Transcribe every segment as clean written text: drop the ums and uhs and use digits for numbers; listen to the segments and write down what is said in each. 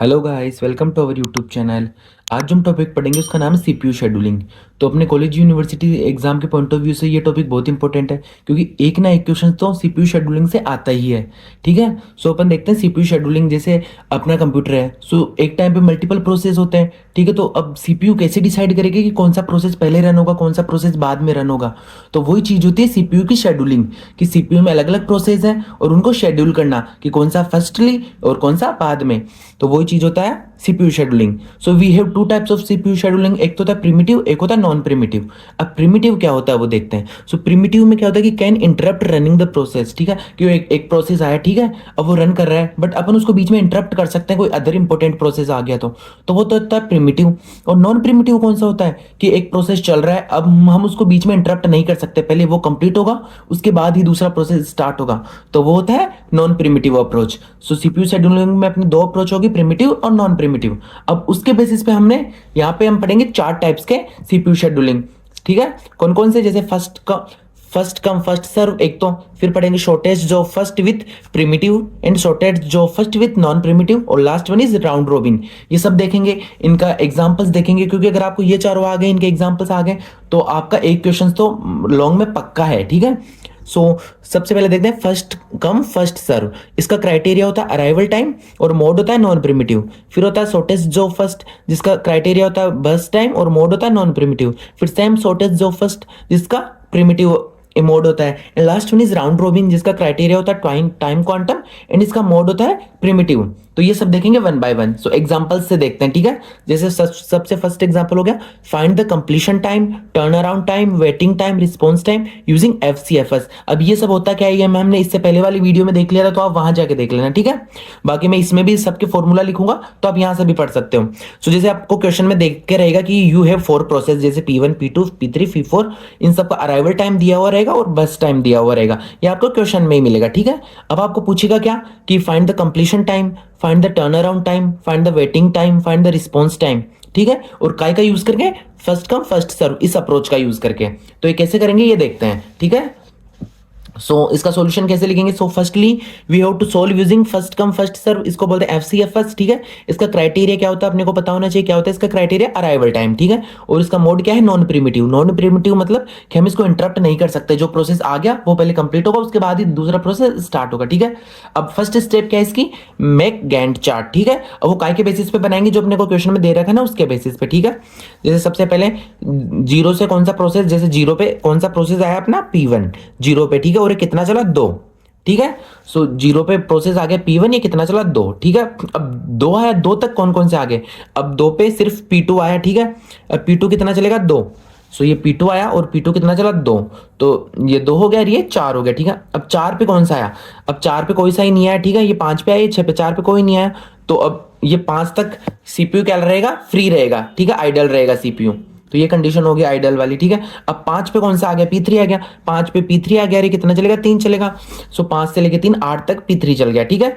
Hello guys, welcome to our YouTube channel. आज जो हम टॉपिक पढ़ेंगे उसका नाम है सीपीयू शेड्यूलिंग। तो अपने कॉलेज यूनिवर्सिटी एग्जाम के पॉइंट ऑफ व्यू से ये टॉपिक बहुत इंपॉर्टेंट है, क्योंकि एक ना एक क्वेश्चन तो सीपीयू शेड्यूलिंग से आता ही है। ठीक है, सो अपन देखते हैं सीपीयू शेड्यूलिंग। जैसे अपना कंप्यूटर है, सो एक टाइम पे मल्टीपल प्रोसेस होते हैं। ठीक है, तो अब सीपीयू कैसे डिसाइड करेगा कि कौन सा प्रोसेस पहले रन होगा, कौन सा प्रोसेस बाद में रन होगा। तो वही चीज होती है सीपीयू की शेड्यूलिंग, कि सीपीयू में अलग अलग प्रोसेस है और उनको शेड्यूल करना कि कौन सा फर्स्टली और कौन सा बाद में। तो वही चीज होता है CPU scheduling. So we have two types of CPU scheduling, एक तो होता है प्रिमिटिव, एक होता है नॉन प्रिमिटिव। अब प्रिमिटिव क्या होता है वो देखते हैं। सो प्रिमिटिव में क्या होता है कि can interrupt running the process. ठीक है, कि एक प्रोसेस आया, ठीक है, अब वो रन कर रहा है, बट अपन उसको बीच में इंटरप्ट कर सकते हैं, कोई अदर इंपॉर्टेंट प्रोसेस आ गया तो वो तो होता है प्रिमिटिव। और नॉन प्रिमिटिव कौन सा होता है कि एक प्रोसेस चल रहा है, अब हम उसको बीच में इंटरप्ट नहीं कर सकते, पहले वो कंप्लीट होगा उसके बाद ही दूसरा प्रोसेस स्टार्ट होगा, तो वो होता है नॉन प्रिमिटिव अप्रोच। सो सीपीयू शेड्यूलिंग में अपनी दो अप्रोच होगी, प्रिमिटिव और नॉन प्रिमिटिव। अब उसके बेसिस पे यहाँ पे हम पढ़ेंगे चार टाइप्स के सीपीयू शेड्यूलिंग। ठीक है, कौन कौन से, जैसे फर्स्ट कम फर्स्ट सर्व एक तो, फिर पढ़ेंगे shortest job first with primitive and shortest job first with non primitive, और last one is round robin. ये सब देखेंगे, इनका एग्जांपल्स देखेंगे, क्योंकि अगर आपको ये चारों आ गए, इनके एग्जांपल्स आ गए, तो आपका एक क्वेश्चन तो लॉन्ग में पक्का है। ठीक है, सो सबसे पहले देखते हैं फर्स्ट कम फर्स्ट सर्व। इसका क्राइटेरिया होता है अराइवल टाइम और मोड होता है नॉन प्रिमिटिव। फिर होता है शॉर्टेस्ट जॉब फर्स्ट, जिसका क्राइटेरिया होता है बर्स्ट टाइम और मोड होता है नॉन प्रिमिटिव। फिर सेम शॉर्टेस्ट जॉब फर्स्ट, जिसका प्रिमिटिव मोड होता है। And last one is round robin, जिसका क्राइटेरिया होता है टाइम क्वांटम एंड इसका मोड होता है प्रिमिटिव। तो ये सब देखेंगे one by one. So examples से देखते हैं। ठीक है, जैसे सबसे फर्स्ट एग्जांपल हो गया, find the completion time, turn around time, waiting time, response time using FCFS. अब ये सब होता क्या है, ये हमने इससे पहले वाली वीडियो में देख लिया था, तो आप वहां जाके देख लेना। ठीक है, बाकी मैं इसमें भी सबके फॉर्मूला लिखूंगा, तो आप यहां से भी पढ़ सकते हो। सो जैसे आपको क्वेश्चन में देख के रहेगा कि यू हैव 4 प्रोसेस, जैसे P1 P2 P3 P4, इन सबका अराइवल टाइम दिया हुआ रहेगा और बस टाइम दिया हुआ रहेगा। ये आपको क्वेश्चन में ही मिलेगा। ठीक है, अब आपको पूछेगा क्या कि find the completion time, find the turn around time, find the waiting time, find the response time. ठीक है, और काय का यूज करके, फर्स्ट कम फर्स्ट सर्व, इस अप्रोच का यूज करके। तो ये कैसे करेंगे ये देखते हैं। ठीक है, सो इसका सॉल्यूशन कैसे लिखेंगे। So firstly we have to solve using first come first serve, इसको बोलते हैं एफसीएफएस। ठीक है, इसका क्राइटेरिया क्या होता है अपने को पता होना चाहिए, क्या होता है इसका क्राइटेरिया अराइवल टाइम। ठीक है, और इसका मोड क्या है, नॉन प्रिमिटिव। नॉन प्रिमिटिव मतलब कि हम इसको इंटरप्ट नहीं कर सकते, जो प्रोसेस आ गया वो पहले कंप्लीट होगा, उसके बाद ही दूसरा प्रोसेस स्टार्ट होगा। ठीक है, अब फर्स्ट स्टेप क्या है इसकी, मेक गैंट चार्ट। ठीक है, अब वो काय के बेसिस पे बनाएंगे, जो अपने को क्वेश्चन में दे रखा है ना, उसके बेसिस पे। ठीक है, जैसे सबसे पहले जीरो से कौन सा प्रोसेस, जैसे जीरो पे कौन सा प्रोसेस आया अपना P1 जीरो पे। ठीक है, और ये कितना चला, 2। ठीक है, सो जीरो पे प्रोसेस आ गया P1, ये कितना चला, 2। ठीक है, अब 2 आया, 2 तक कौन कौन से आ गए, अब 2 पे सिर्फ P2 आया। ठीक है, अब P2 कितना चलेगा, 2। सो ये P2 आया और P2 कितना चला, 2, तो ये 2 हो गया, ये 4 हो गया। ठीक है, अब 4 पे कौन सा आया, अब 4 पे कोई सा ही नहीं आया। ठीक है, ये 5 पे आया, ये 6 पे, 4 पे कोई नहीं आया, तो अब ये 5 तक सीपीयू क्या रहेगा, फ्री रहेगा। ठीक है, आइडल रहेगा सीपीयू। तो ये कंडीशन हो गई आइडल वाली। ठीक है, अब 5 पे कौन सा आ गया, P3 आ गया। 5 पे P3 आ गया, ये कितना चलेगा, 3 चलेगा। सो 5 से लेके 3, 8 तक P3 चल गया। ठीक है,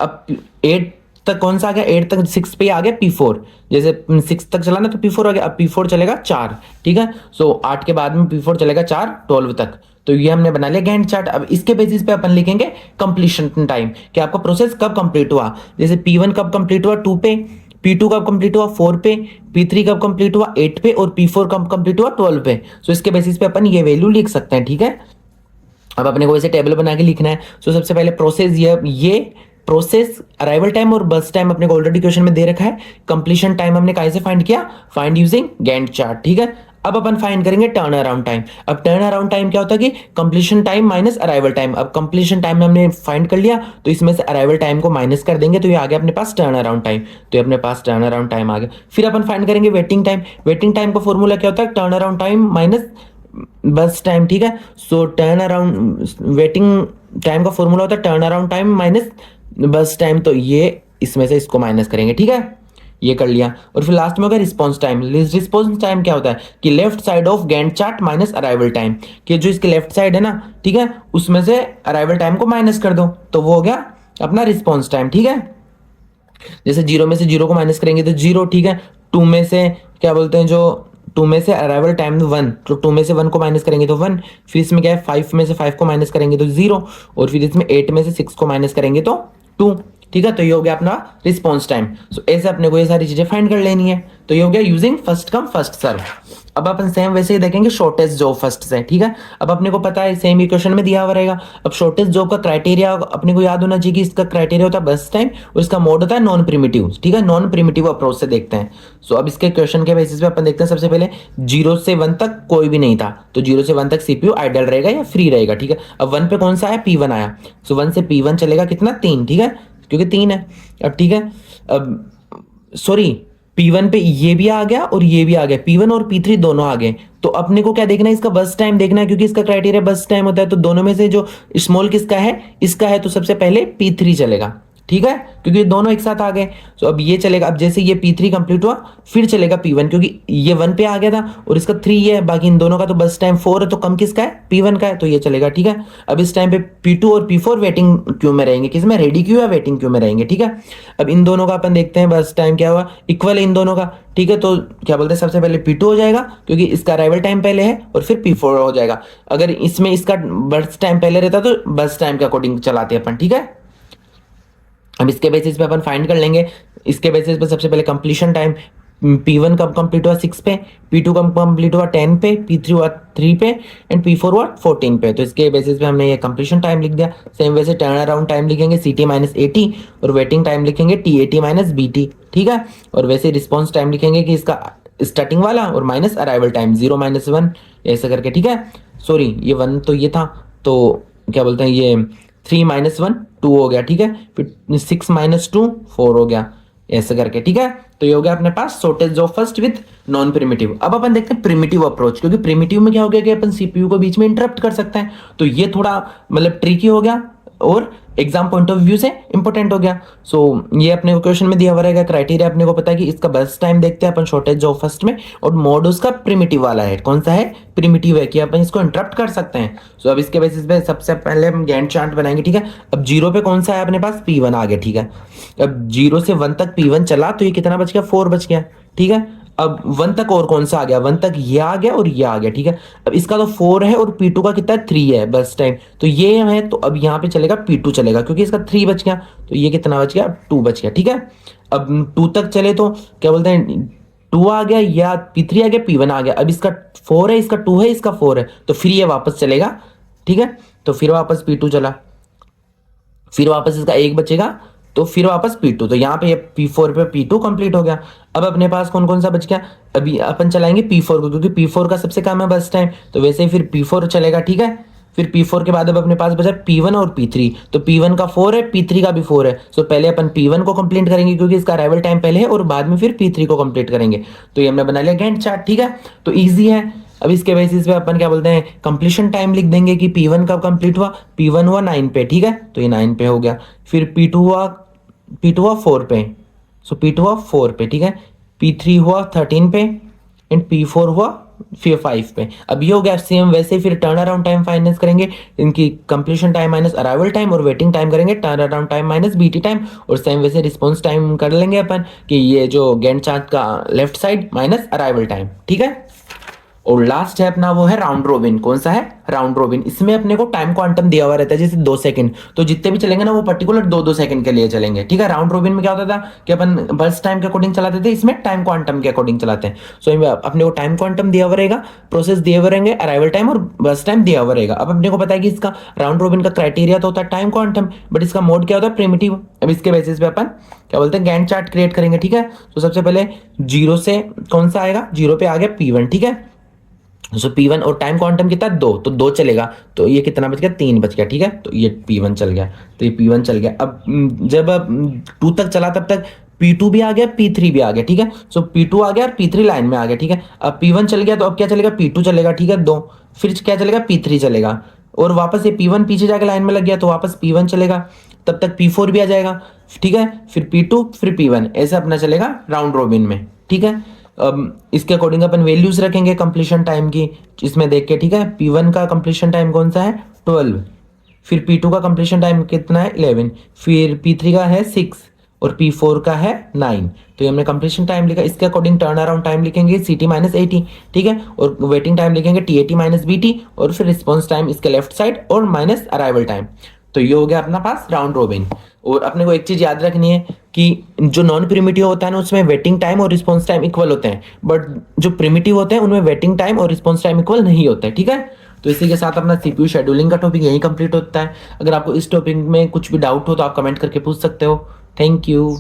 अब 8 तक कौन सा आ गया, 8 तक 6 पे आ गया P4, जैसे 6 तक चला ना तो P4 आ गया, अब P4 चलेगा 4। ठीक है, सो 8 के बाद में P4 चलेगा 4, 12 तक। तो ये हमने बना लिया गैंट चार्ट। अब इसके बेसिस पे अपन लिखेंगे कंप्लीशन टाइम, कि आपका प्रोसेस कब कंप्लीट हुआ। जैसे P1 कब कंप्लीट हुआ, 2 पे, P2 कब कंप्लीट हुआ, 4 पे, P3 कब कंप्लीट हुआ, 8 पे, और P4 कब कंप्लीट हुआ, 12 पे। सो इसके बेसिस पे अपन ये वैल्यू लिख सकते हैं। ठीक है, अब अपने को वैसे टेबल बना के लिखना है। सो सबसे पहले प्रोसेस, ये प्रोसेस अराइवल टाइम और बस टाइम अपने को ऑलरेडी क्वेश्चन में दे रखा है। कंप्लीशन टाइम हमने कैसे फाइंड किया, फाइंड यूजिंग गैंट चार्ट। ठीक है, अब अपन फाइंड करेंगे टर्न अराउंड टाइम। अब टर्न अराउंड टाइम क्या होता है कि completion time minus arrival time. अब कंप्लीशन टाइम हमने फाइंड कर लिया, तो इसमें से अराइवल टाइम को माइनस कर देंगे, तो ये आ गया अपने पास टर्न अराउंड टाइम। तो ये अपने पास टर्न अराउंड टाइम आ गया। फिर अपन फाइंड करेंगे वेटिंग टाइम। वेटिंग टाइम का फॉर्मूला क्या होता है, टर्न अराउंड टाइम माइनस बस टाइम। ठीक है, सो टर्न अराउंड वेटिंग टाइम का फॉर्मूला होता है टर्न अराउंड टाइम माइनस बस टाइम, तो ये इसमें से इसको माइनस करेंगे। ठीक है, ये कर लिया। और फिर लास्ट में होगा रिस्पॉन्स टाइम। रिस्पॉन्स टाइम क्या होता है कि left side of Gantt chart minus arrival time, कि जो इसके लेफ्ट साइड है ना, ठीक है, उसमें से अराइवल टाइम को माइनस कर दो, तो वो हो गया अपना रिस्पॉन्स टाइम। ठीक है, जैसे 0 में से 0 को माइनस करेंगे तो 0। ठीक है, 2 में से क्या बोलते हैं, जो 2 में से अराइवल टाइम 1, तो 2 में से 1 को माइनस करेंगे तो 1। फिर इसमें क्या है, 5 में से 5 को माइनस करेंगे तो 0, और फिर इसमें 8 में से 6 को माइनस करेंगे तो 2। ठीक है, तो ये हो गया अपना रिस्पॉन्स टाइम। सो ऐसे अपने को ये सारी चीजें फाइंड कर लेनी है। तो ये हो गया using first come first serve. अब अपन सेम वैसे ही देखेंगे शॉर्टेस्ट जॉब फर्स्ट से, ठीक है। अब अपने को पता है सेम इक्वेशन में दिया हुआ रहेगा। अब शॉर्टेस्ट जॉब का क्राइटेरिया अपने को याद होना चाहिए कि इसका क्राइटेरिया होता है बर्स्ट टाइम और इसका मोड होता है नॉन प्रिमिटिव, ठीक है। नॉन प्रिमिटिव अप्रोच से देखते हैं। सो अब इसके क्वेश्चन के बेसिस पे अपन देखते हैं। सबसे पहले 0 से 1 तक कोई भी नहीं था, तो 0 से 1 तक सीपीयू आइडल रहेगा या फ्री रहेगा, ठीक है। अब 1 पे कौन सा आया, P1 आया। सो 1 से P1 चलेगा कितना, 3, ठीक है, क्योंकि 3 है। अब ठीक है, अब सॉरी P1 पे ये भी आ गया और ये भी आ गया, P1 और P3 दोनों आ गए। तो अपने को क्या देखना है, इसका बस टाइम देखना है, क्योंकि इसका क्राइटेरिया बस टाइम होता है। तो दोनों में से जो स्मॉल किसका है, इसका है, तो सबसे पहले P3 चलेगा, ठीक है, क्योंकि दोनों एक साथ आ गए। तो अब ये चलेगा। अब जैसे ये P3 कंप्लीट हुआ फिर चलेगा P1, क्योंकि ये 1 पे आ गया था और इसका 3 है, बाकी इन दोनों का तो बस टाइम 4 है, तो कम किसका है, P1 का है, तो ये चलेगा, ठीक है। अब इस टाइम पे P2 और P4 वेटिंग क्यू में रहेंगे, किसमें, रेडी क्यू या वेटिंग क्यू में रहेंगे, ठीक है। अब इन दोनों का अपन देखते हैं बस टाइम क्या हुआ, इक्वल है इन दोनों का, ठीक है। तो क्या बोलते हैं, सबसे पहले P2 हो जाएगा क्योंकि इसका अराइवल टाइम पहले है, और फिर P4 हो जाएगा। अगर इसमें इसका बस टाइम पहले रहता तो बस टाइम के अकॉर्डिंग चलाते अपन, ठीक है। अब इसके बेसिस पे अपन फाइंड कर लेंगे। इसके बेसिस पे सबसे पहले कंप्लीशन टाइम, P1 कब कंप्लीट हुआ, 6 पे, P2 कब कंप्लीट हुआ, 10 पे, P3 हुआ 3 पे एंड P4 हुआ 14 पे। तो इसके बेसिस पे हमने ये कंप्लीशन टाइम लिख दिया। सेम वैसे टर्न अराउंड टाइम लिखेंगे CT माइनस AT और वेटिंग टाइम लिखेंगे TAT माइनस BT, ठीक है। और वैसे रिस्पॉन्स टाइम लिखेंगे कि इसका स्टार्टिंग वाला और माइनस अराइवल टाइम 0 माइनस 1 ऐसे करके, ठीक है। सॉरी ये 1 तो ये था, तो क्या बोलते हैं, ये 3 माइनस 1 2 हो गया, ठीक है। फिर 6 माइनस 2 4 हो गया, ऐसे करके, ठीक है। तो ये हो गया अपने पास shortest of first with non primitive. अब अपन देखते हैं प्रिमिटिव अप्रोच, क्योंकि प्रिमिटिव में क्या हो गया कि अपन सीपीयू को बीच में इंटरप्ट कर सकते हैं। तो ये थोड़ा मतलब ट्रिकी हो गया और एग्जाम पॉइंट ऑफ व्यू से इंपॉर्टेंट हो गया। सो ये अपने को क्वेश्चन में दिया हुआ रहेगा। क्राइटेरिया अपने को पता है कि इसका बस टाइम देखते हैं अपन शॉर्टेज ऑफ फर्स्ट में, और मोड उसका प्रिमिटिव वाला है। कौन सा है, प्रिमिटिव है, कि अपन इसको इंटरप्ट कर सकते हैं। सो अब इसके बेसिस पे सबसे पहले हम गैंट चार्ट बनाएंगे, ठीक है। अब 0 पे कौन सा है अपने पास, P1 आ गया, ठीक है। अब 0 से 1 तक P1 चला तो ये कितना बच गया, 4 बच गया, ठीक है। अब 1 तक और कौन सा आ गया, 1 तक ये आ गया और ये आ गया, ठीक है। अब इसका तो 4 है और P2 का कितना है, 3 है बस टाइम, तो ये है। तो अब यहाँ पे चलेगा P2 चलेगा, क्योंकि इसका 3 बच गया, तो ये कितना बच गया, 2 बच गया, ठीक है। अब 2 तक चले तो क्या बोलते हैं, 2 आ गया या P3 आ गया, P1 आ गया। अब इसका 4 है, इसका 2 है, इसका 4 है, तो फिर ये वापस चलेगा, ठीक है। तो फिर वापस P2 चला, फिर वापस इसका 1 बचेगा, तो फिर वापस P2। तो यहाँ पे ये P4 पे P2 कंप्लीट हो गया। अब अपने पास कौन कौन सा बच गया, अभी अपन चलाएंगे P4 को, क्योंकि P4 का सबसे कम है बस टाइम, तो वैसे ही फिर P4 चलेगा, ठीक है। फिर P4 के बाद अब अपने पास बचा P1 और P3। तो P1 का 4 है, P3 का भी 4 है। सो पहले अपन P1 को कंप्लीट करेंगे क्योंकि इसका अराइवल टाइम पहले है, और बाद में फिर P3 को कंप्लीट करेंगे। तो ये हमने बना लिया गैंट चार्ट, ठीक है। तो ईजी है। अब इसके बेसिस पे अपन क्या बोलते हैं, कंप्लीशन टाइम लिख देंगे कि P1 कब कंप्लीट हुआ, P1 हुआ 9 पे, ठीक है, तो ये 9 पे हो गया। फिर P2 हुआ 4 पे, सो P2 हुआ 4 पे, ठीक है। P3 हुआ 13 पे एंड P4 हुआ फिर 5 पे। अब ये हो गया सेम वैसे फिर टर्न अराउंड टाइम फाइनेंस करेंगे, इनकी completion time minus arrival time और वेटिंग टाइम करेंगे, turn around time minus BT time, और सेम वैसे रिस्पॉन्स टाइम कर लेंगे अपन कि ये जो गैंट चार्ट का left side minus arrival time, ठीक है। और लास्ट है अपना वो है राउंड रोबिन। कौन सा है, राउंड रोबिन। इसमें अपने को टाइम क्वांटम दिया हुआ रहता है, जैसे 2 सेकंड, तो जितने भी चलेंगे ना वो पर्टिकुलर 2-2 सेकंड के लिए चलेंगे, ठीक है। राउंड रोबिन में क्या होता था कि अपन बस टाइम के अकॉर्डिंग चलाते थे, इसमें टाइम क्वांटम के अकॉर्डिंग चलाते हैं। सो अपने को टाइम क्वांटम दिया हुआ रहेगा, प्रोसेस दिए हुए रहेंगे, अराइवल टाइम और बस टाइम दिया हुआ रहेगा। अब अपने को पता है कि इसका राउंड रोबिन का क्राइटेरिया तो होता है टाइम क्वांटम, बट इसका मोड क्या होता है, प्रिमिटिव। अब इसके बेसिस पे अपन क्या बोलते हैं, गैंट चार्ट क्रिएट करेंगे, ठीक है। तो सबसे पहले 0 से कौन सा आएगा, 0 पे आ गया P1, ठीक है। सो P1 और टाइम क्वांटम कितना, 2, तो 2 चलेगा, तो ये कितना बच गया, 3 बच गया, ठीक है। तो ये P1 चल गया, तो ये P1 चल गया। अब जब 2 तक चला तब तक P2 भी आ गया, P3 भी आ गया, ठीक है। सो P2 आ गया और P3 लाइन में आ गया, ठीक है। अब P1 चल गया, तो अब क्या चलेगा, P2 चलेगा, ठीक है, 2। फिर क्या चलेगा, P3 चलेगा, और वापस ये P1 पीछे जाकर लाइन में लग गया, तो वापस P1 चलेगा, तब तक P4 भी आ जाएगा, ठीक है। फिर P2 फिर P1, ऐसे अपना चलेगा राउंड रोबिन में, ठीक है। अब इसके अकॉर्डिंग अपन वैल्यूज रखेंगे कंप्लीशन टाइम की, इसमें देख के, ठीक है। P1 का कंप्लीशन टाइम कौन सा है, 12। फिर P2 का कंप्लीशन टाइम कितना है, 11। फिर P3 का है 6 और P4 का है 9। तो ये हमने कंप्लीशन टाइम लिखा। इसके अकॉर्डिंग टर्न अराउंड टाइम लिखेंगे CT माइनस AT, ठीक है। और वेटिंग टाइम लिखेंगे TAT माइनस BT, और फिर रिस्पॉन्स टाइम इसके लेफ्ट साइड और माइनस अराइवल टाइम। तो ये हो गया अपना पास राउंड रोबिन। और अपने को एक चीज़ याद रखनी है कि जो नॉन प्रिमिटिव होता है ना उसमें वेटिंग टाइम और रिस्पॉन्स टाइम इक्वल होते हैं, बट जो प्रिमिटिव होते हैं उनमें वेटिंग टाइम और रिस्पॉन्स टाइम इक्वल नहीं होता है। ठीक है, तो इसी के साथ अपना सीपीयू शेड्यूलिंग का टॉपिक यहीं कंप्लीट होता है। अगर आपको इस टॉपिक में कुछ भी डाउट हो तो आप कमेंट करके पूछ सकते हो। Thank you.